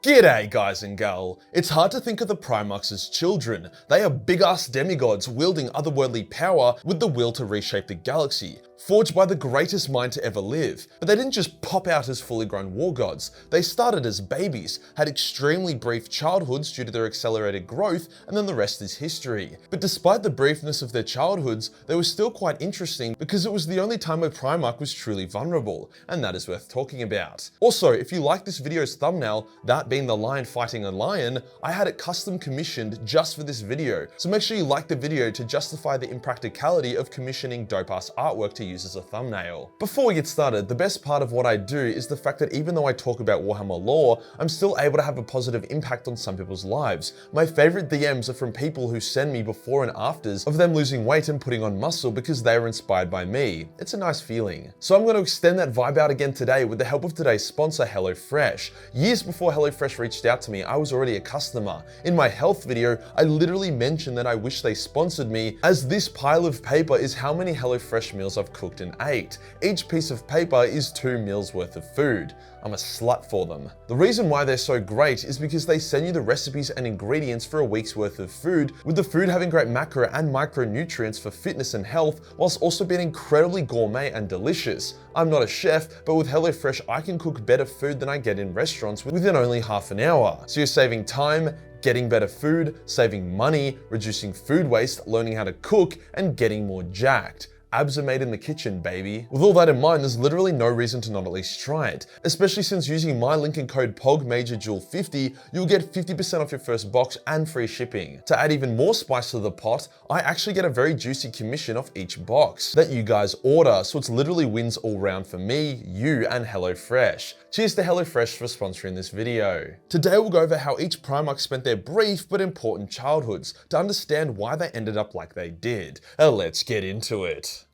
G'day guys and gal. It's hard to think of the Primarchs as children. They are big-ass demigods wielding otherworldly power with the will to reshape the galaxy, forged by the greatest mind to ever live. But they didn't just pop out as fully grown war gods. They started as babies, had extremely brief childhoods due to their accelerated growth, and then the rest is history. But despite the briefness of their childhoods, they were still quite interesting because it was the only time a Primarch was truly vulnerable, and that is worth talking about. Also, if you like this video's thumbnail, that being the lion fighting a lion, I had it custom commissioned just for this video, so make sure you like the video to justify the impracticality of commissioning dope-ass artwork to use as a thumbnail. Before we get started, the best part of what I do is the fact that even though I talk about Warhammer lore, I'm still able to have a positive impact on some people's lives. My favorite DMs are from people who send me before and afters of them losing weight and putting on muscle because they were inspired by me. It's a nice feeling. So I'm going to extend that vibe out again today with the help of today's sponsor, HelloFresh. Years before HelloFresh reached out to me, I was already a customer. In my health video, I literally mentioned that I wish they sponsored me, as this pile of paper is how many HelloFresh meals I've cooked and ate. Each piece of paper is 2 meals worth of food. I'm a slut for them. The reason why they're so great is because they send you the recipes and ingredients for a week's worth of food, with the food having great macro and micronutrients for fitness and health, whilst also being incredibly gourmet and delicious. I'm not a chef, but with HelloFresh I can cook better food than I get in restaurants within only half an hour. So you're saving time, getting better food, saving money, reducing food waste, learning how to cook, and getting more jacked. Abs are made in the kitchen, baby. With all that in mind, there's literally no reason to not at least try it, especially since using my link and code POGMAJORJUL50, you'll get 50% off your first box and free shipping. To add even more spice to the pot, I actually get a very juicy commission off each box that you guys order, so it's literally wins all round for me, you, and HelloFresh. Cheers to HelloFresh for sponsoring this video. Today we'll go over how each Primarch spent their brief but important childhoods to understand why they ended up like they did. Let's get into it.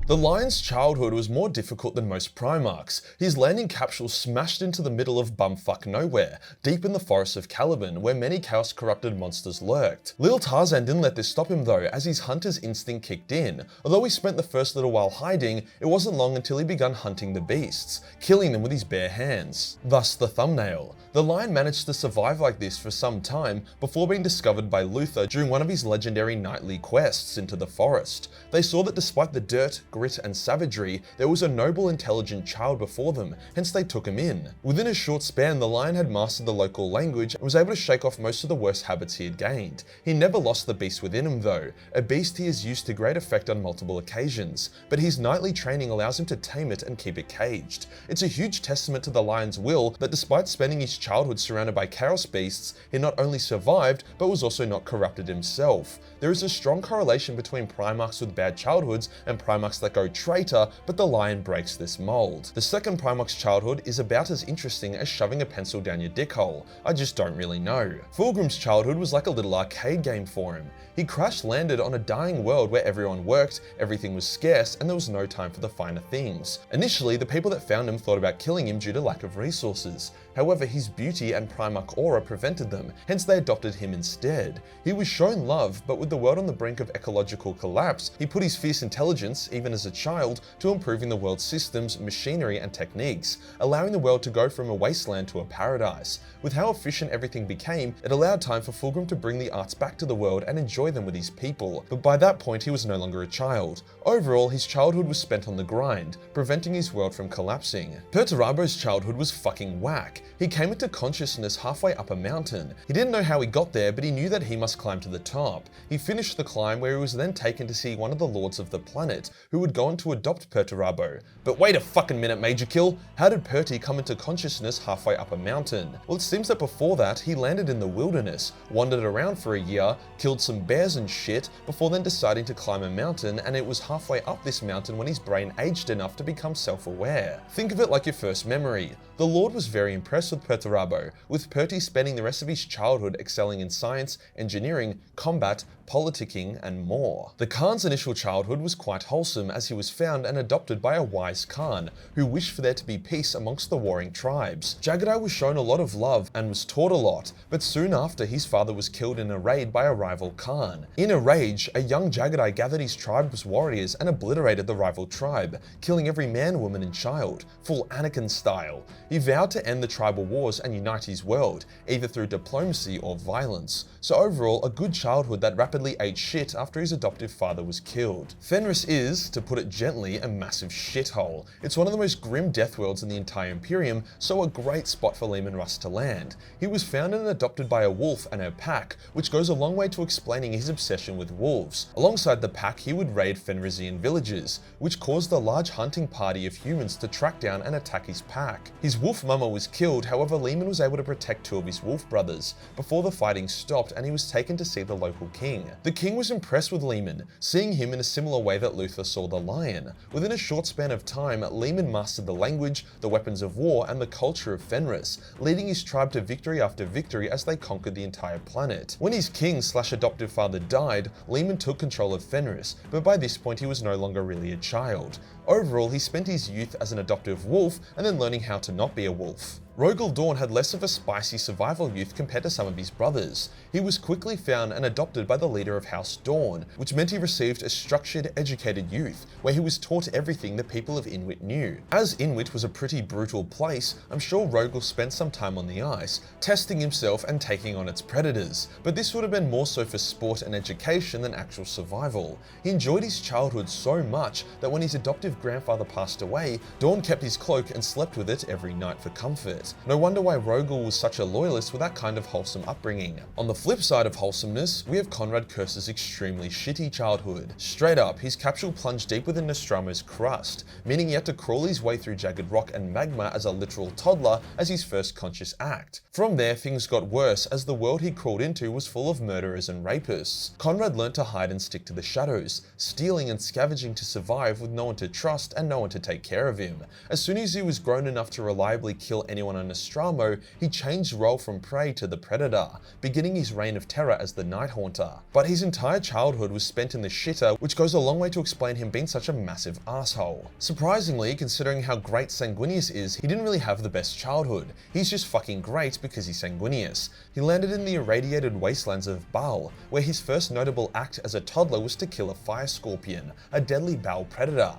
The lion's childhood was more difficult than most Primarchs. His landing capsule smashed into the middle of bumfuck nowhere, deep in the forests of Caliban, where many chaos-corrupted monsters lurked. Lil Tarzan didn't let this stop him though, as his hunter's instinct kicked in. Although he spent the first little while hiding, it wasn't long until he began hunting the beasts, killing them with his bare hands. Thus the thumbnail. The lion managed to survive like this for some time before being discovered by Luther during one of his legendary nightly quests into the forest. They saw that despite the dirt, grit, and savagery, there was a noble, intelligent child before them, hence they took him in. Within a short span, the lion had mastered the local language and was able to shake off most of the worst habits he had gained. He never lost the beast within him though, a beast he has used to great effect on multiple occasions, but his nightly training allows him to tame it and keep it caged. It's a huge testament to the lion's will that despite spending his childhood surrounded by chaos beasts, he not only survived, but was also not corrupted himself. There is a strong correlation between Primarchs with bad childhoods and Primarchs that go traitor, but the lion breaks this mold. The second Primarch's childhood is about as interesting as shoving a pencil down your dick hole. I just don't really know. Fulgrim's childhood was like a little arcade game for him. He crash-landed on a dying world where everyone worked, everything was scarce, and there was no time for the finer things. Initially, the people that found him thought about killing him due to lack of resources. However, his beauty and Primarch aura prevented them, hence they adopted him instead. He was shown love, but with the world on the brink of ecological collapse, he put his fierce intelligence, even as a child, to improving the world's systems, machinery, and techniques, allowing the world to go from a wasteland to a paradise. With how efficient everything became, it allowed time for Fulgrim to bring the arts back to the world and enjoy them with his people, but by that point he was no longer a child. Overall, his childhood was spent on the grind, preventing his world from collapsing. Perturabo's childhood was fucking whack. He came into consciousness halfway up a mountain. He didn't know how he got there, but he knew that he must climb to the top. He finished the climb, where he was then taken to see one of the lords of the planet, who would go on to adopt Perturabo. But wait a fucking minute, Majorkill. How did Perty come into consciousness halfway up a mountain? Well, it seems that before that, he landed in the wilderness, wandered around for a year, killed some bears and shit, before then deciding to climb a mountain, and it was halfway up this mountain when his brain aged enough to become self-aware. Think of it like your first memory. The Lord was very impressed with Perturabo, with Perty spending the rest of his childhood excelling in science, engineering, combat, politicking, and more. The Khan's initial childhood was quite wholesome, as he was found and adopted by a wise Khan, who wished for there to be peace amongst the warring tribes. Jagdai was shown a lot of love and was taught a lot, but soon after his father was killed in a raid by a rival Khan. In a rage, a young Jagdai gathered his tribe's warriors and obliterated the rival tribe, killing every man, woman and child, full Anakin style. He vowed to end the tribal wars and unite his world, either through diplomacy or violence. So overall, a good childhood that rapidly ate shit after his adoptive father was killed. Fenris is, to put it gently, a massive shithole. It's one of the most grim death worlds in the entire Imperium, so a great spot for Leman Russ to land. He was found and adopted by a wolf and her pack, which goes a long way to explaining his obsession with wolves. Alongside the pack, he would raid Fenrisian villages, which caused a large hunting party of humans to track down and attack his pack. His wolf mama was killed, however Leman was able to protect two of his wolf brothers, before the fighting stopped and he was taken to see the local king. The king was impressed with Leman, seeing him in a similar way that Luther saw the lion. Within a short span of time, Leman mastered the language, the weapons of war, and the culture of Fenris, leading his tribe to victory after victory as they conquered the entire planet. When his king/adoptive father died, Leman took control of Fenris, but by this point he was no longer really a child. Overall, he spent his youth as an adoptive wolf and then learning how to not be a wolf. Rogal Dorn had less of a spicy survival youth compared to some of his brothers. He was quickly found and adopted by the leader of House Dorn, which meant he received a structured, educated youth, where he was taught everything the people of Inuit knew. As Inuit was a pretty brutal place, I'm sure Rogal spent some time on the ice, testing himself and taking on its predators, but this would have been more so for sport and education than actual survival. He enjoyed his childhood so much that when his adoptive grandfather passed away, Dorn kept his cloak and slept with it every night for comfort. No wonder why Rogal was such a loyalist with that kind of wholesome upbringing. On the flip side of wholesomeness, we have Conrad Curse's extremely shitty childhood. Straight up, his capsule plunged deep within Nostramo's crust, meaning he had to crawl his way through jagged rock and magma as a literal toddler as his first conscious act. From there, things got worse as the world he crawled into was full of murderers and rapists. Conrad learnt to hide and stick to the shadows, stealing and scavenging to survive with no one to trust and no one to take care of him. As soon as he was grown enough to reliably kill anyone on Nostramo, he changed role from prey to the predator, beginning his reign of terror as the Night Haunter. But his entire childhood was spent in the shitter, which goes a long way to explain him being such a massive asshole. Surprisingly, considering how great Sanguinius is, he didn't really have the best childhood. He's just fucking great because he's Sanguinius. He landed in the irradiated wastelands of Baal, where his first notable act as a toddler was to kill a fire scorpion, a deadly Baal predator.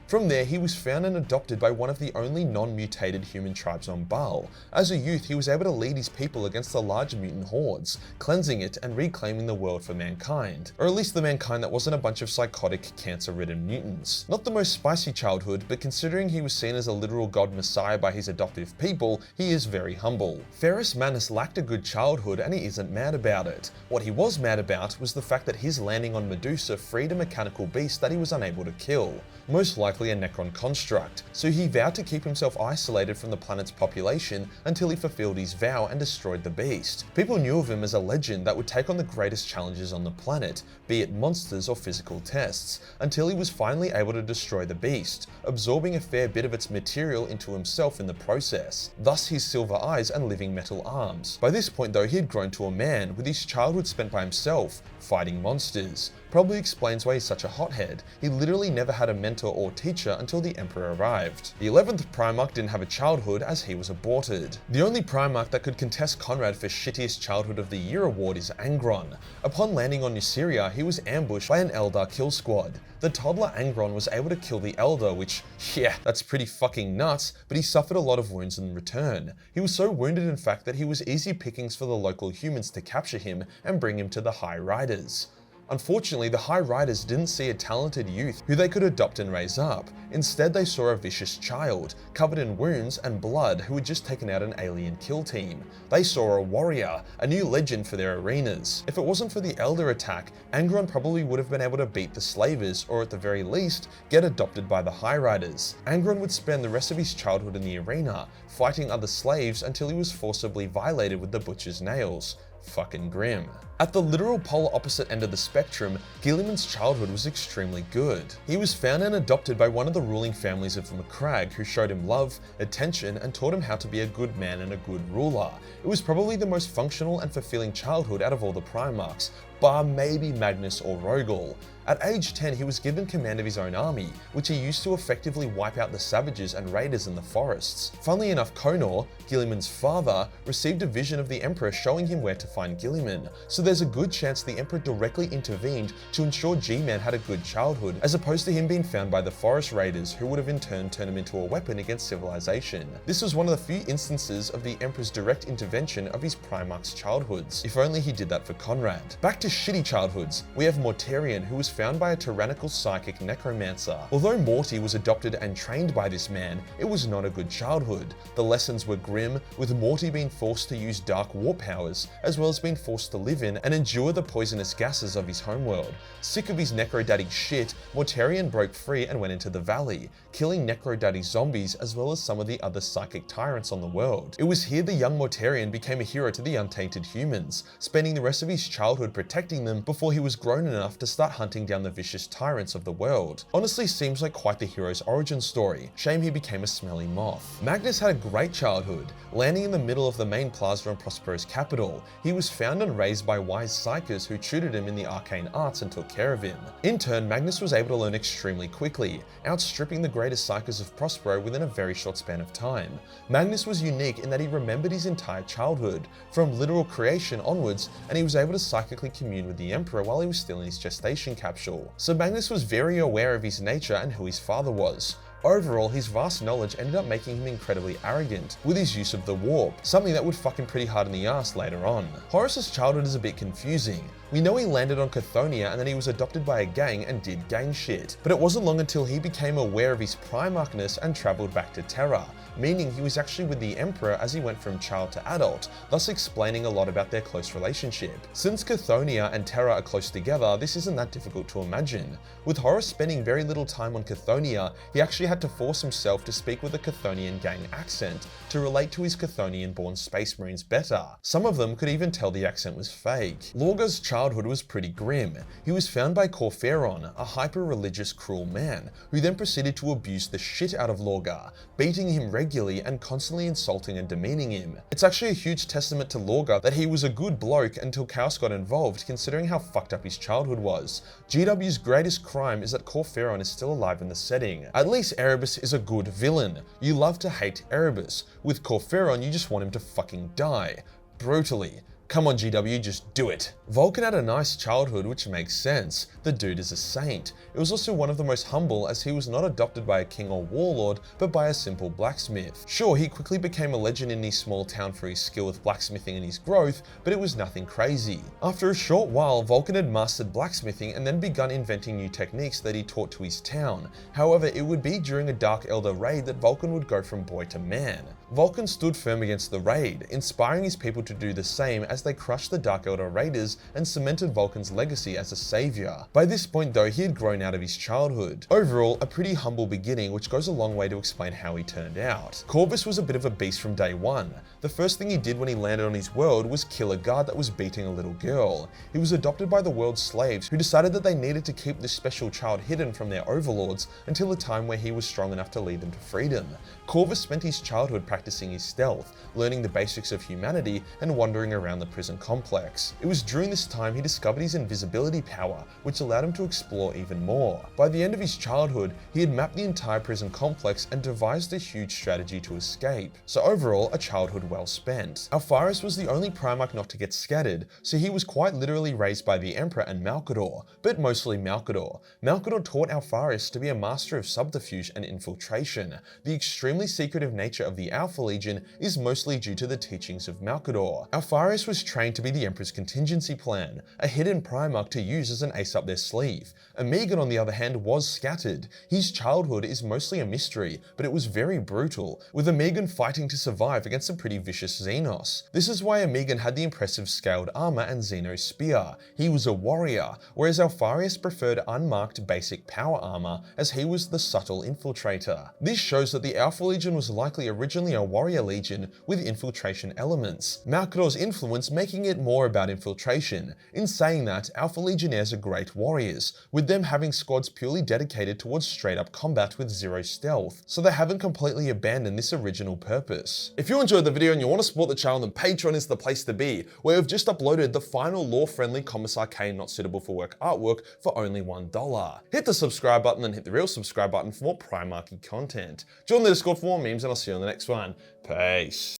From there, he was found and adopted by one of the only non-mutated human tribes on Baal. As a youth, he was able to lead his people against the large mutant hordes, cleansing it and reclaiming the world for mankind. Or at least the mankind that wasn't a bunch of psychotic, cancer-ridden mutants. Not the most spicy childhood, but considering he was seen as a literal god messiah by his adoptive people, he is very humble. Ferrus Manus lacked a good childhood and he isn't mad about it. What he was mad about was the fact that his landing on Medusa freed a mechanical beast that he was unable to kill. Most likely a Necron construct, so he vowed to keep himself isolated from the planet's population until he fulfilled his vow and destroyed the beast. People knew of him as a legend that would take on the greatest challenges on the planet, be it monsters or physical tests, until he was finally able to destroy the beast, absorbing a fair bit of its material into himself in the process, thus his silver eyes and living metal arms. By this point though, he had grown to a man, with his childhood spent by himself, fighting monsters. Probably explains why he's such a hothead. He literally never had a mentor or teacher until the Emperor arrived. The 11th Primarch didn't have a childhood as he was aborted. The only Primarch that could contest Conrad for Shittiest Childhood of the Year award is Angron. Upon landing on Nuceria, he was ambushed by an Eldar kill squad. The toddler Angron was able to kill the Elder, which, yeah, that's pretty fucking nuts, but he suffered a lot of wounds in return. He was so wounded in fact that he was easy pickings for the local humans to capture him and bring him to the High Riders. Unfortunately, the High Riders didn't see a talented youth who they could adopt and raise up. Instead, they saw a vicious child, covered in wounds and blood, who had just taken out an alien kill team. They saw a warrior, a new legend for their arenas. If it wasn't for the Elder attack, Angron probably would have been able to beat the Slavers, or at the very least, get adopted by the High Riders. Angron would spend the rest of his childhood in the arena, fighting other slaves until he was forcibly violated with the Butcher's nails. Fucking grim. At the literal polar opposite end of the spectrum, Guilliman's childhood was extremely good. He was found and adopted by one of the ruling families of Macragge, who showed him love, attention, and taught him how to be a good man and a good ruler. It was probably the most functional and fulfilling childhood out of all the Primarchs, bar maybe Magnus or Rogel. At age 10, he was given command of his own army, which he used to effectively wipe out the savages and raiders in the forests. Funnily enough, Conor, Guilliman's father, received a vision of the Emperor showing him where to find Guilliman, so there's a good chance the Emperor directly intervened to ensure G-Man had a good childhood, as opposed to him being found by the forest raiders, who would have in turn turned him into a weapon against civilization. This was one of the few instances of the Emperor's direct intervention of his Primarch's childhoods. If only he did that for Conrad. Back to shitty childhoods, we have Mortarion, who was found by a tyrannical psychic necromancer. Although Morty was adopted and trained by this man, it was not a good childhood. The lessons were grim, with Morty being forced to use dark warp powers, as well as being forced to live in and endure the poisonous gases of his homeworld. Sick of his Necrodaddy shit, Mortarion broke free and went into the valley, killing Necrodaddy zombies as well as some of the other psychic tyrants on the world. It was here the young Mortarion became a hero to the untainted humans, spending the rest of his childhood protecting them before he was grown enough to start hunting down the vicious tyrants of the world. Honestly seems like quite the hero's origin story. Shame he became a smelly moth. Magnus had a great childhood, landing in the middle of the main plaza and prosperous capital. He was found and raised by wise psychers who tutored him in the arcane arts and took care of him. In turn, Magnus was able to learn extremely quickly, outstripping the greatest psychers of Prospero within a very short span of time. Magnus was unique in that he remembered his entire childhood, from literal creation onwards, and he was able to psychically commune with the Emperor while he was still in his gestation capsule. So Magnus was very aware of his nature and who his father was. Overall, his vast knowledge ended up making him incredibly arrogant with his use of the warp, something that would fuck him pretty hard in the ass later on. Horus's childhood is a bit confusing. We know he landed on Chthoniya and then he was adopted by a gang and did gang shit, but it wasn't long until he became aware of his Primarchness and travelled back to Terra, meaning he was actually with the Emperor as he went from child to adult, thus explaining a lot about their close relationship. Since Chthoniya and Terra are close together, this isn't that difficult to imagine. With Horus spending very little time on Chthoniya, he actually had to force himself to speak with a Chthonian gang accent to relate to his Chthonian-born space marines better. Some of them could even tell the accent was fake. Lorga's childhood was pretty grim. He was found by Corpheron, a hyper-religious cruel man, who then proceeded to abuse the shit out of Lorga, beating him regularly and constantly insulting and demeaning him. It's actually a huge testament to Lorga that he was a good bloke until Chaos got involved, considering how fucked up his childhood was. GW's greatest crime is that Corpheron is still alive in the setting. At least Erebus is a good villain. You love to hate Erebus. With Corpheron, you just want him to fucking die. Brutally. Come on GW, just do it. Vulcan had a nice childhood, which makes sense. The dude is a saint. It was also one of the most humble, as he was not adopted by a king or warlord, but by a simple blacksmith. Sure, he quickly became a legend in his small town for his skill with blacksmithing and his growth, but it was nothing crazy. After a short while, Vulcan had mastered blacksmithing and then begun inventing new techniques that he taught to his town. However, it would be during a Dark Elder raid that Vulcan would go from boy to man. Vulcan stood firm against the raid, inspiring his people to do the same as they crushed the Dark Elder raiders and cemented Vulcan's legacy as a savior. By this point though, he had grown out of his childhood. Overall, a pretty humble beginning, which goes a long way to explain how he turned out. Corvus was a bit of a beast from day one. The first thing he did when he landed on his world was kill a guard that was beating a little girl. He was adopted by the world's slaves, who decided that they needed to keep this special child hidden from their overlords until a time where he was strong enough to lead them to freedom. Corvus spent his childhood practicing his stealth, learning the basics of humanity, and wandering around the prison complex. It was during this time he discovered his invisibility power, which allowed him to explore even more. By the end of his childhood, he had mapped the entire prison complex and devised a huge strategy to escape. So overall, a childhood well spent. Alpharis was the only Primarch not to get scattered, so he was quite literally raised by the Emperor and Malcador, but mostly Malcador. Malcador taught Alpharis to be a master of subterfuge and infiltration. The extremely secretive nature of the Alpha Legion is mostly due to the teachings of Malcador. Alpharis was trained to be the Emperor's contingency plan, a hidden Primarch to use as an ace up their sleeve. Amigan, on the other hand, was scattered. His childhood is mostly a mystery, but it was very brutal, with Amigan fighting to survive against a pretty vicious Xenos. This is why Amigan had the impressive scaled armor and Xeno's spear. He was a warrior, whereas Alpharius preferred unmarked basic power armor, as he was the subtle infiltrator. This shows that the Alpha Legion was likely originally a warrior legion with infiltration elements, Malcador's influence making it more about infiltration. In saying that, Alpha Legionnaires are great warriors, with them having squads purely dedicated towards straight up combat with zero stealth, so they haven't completely abandoned this original purpose. If you enjoyed the video and you want to support the channel, then Patreon is the place to be, where we've just uploaded the final lore-friendly Commissar Kane not suitable for work artwork for only $1. Hit the subscribe button and hit the real subscribe button for more Primarchy content. Join the Discord for more memes and I'll see you on the next one. Peace.